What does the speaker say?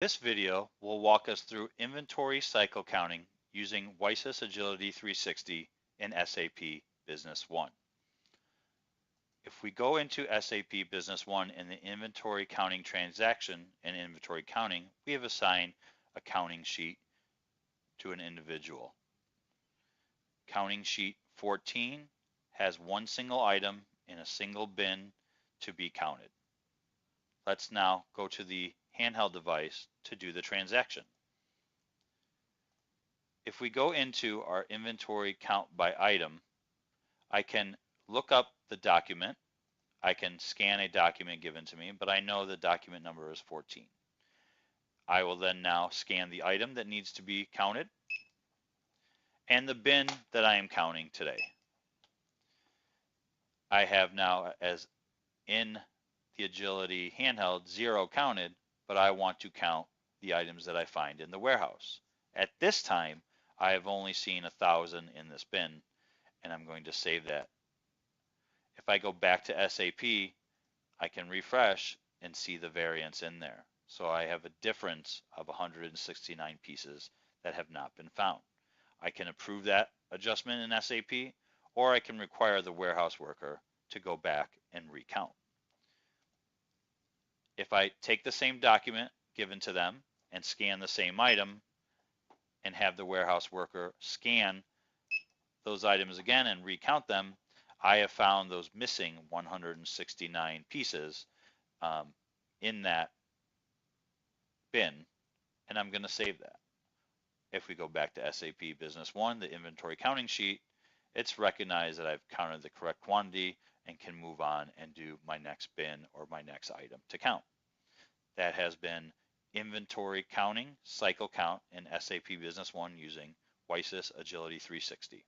This video will walk us through inventory cycle counting using WiSys Agility 360 in SAP Business One. If we go into SAP Business One in the inventory counting transaction and inventory counting, we have assigned a counting sheet to an individual. Counting sheet 14 has one single item in a single bin to be counted. Let's now go to the handheld device to do the transaction. If we go into our inventory count by item, I can look up the document. I can scan a document given to me, but I know the document number is 14. I will then now scan the item that needs to be counted and the bin that I am counting today. I have now, as in the Agility handheld, 0 counted, but I want to count the items that I find in the warehouse. At this time, I have only seen 1,000 in this bin, and I'm going to save that. If I go back to SAP, I can refresh and see the variance in there. So I have a difference of 169 pieces that have not been found. I can approve that adjustment in SAP, or I can require the warehouse worker to go back and recount. If I take the same document given to them and scan the same item and have the warehouse worker scan those items again and recount them, I have found those missing 169 pieces in that bin, and I'm going to save that. If we go back to SAP Business One, the inventory counting sheet, it's recognized that I've counted the correct quantity and can move on and do my next bin or my next item to count. That has been inventory counting, cycle count in SAP Business One using WiSys Agility 360.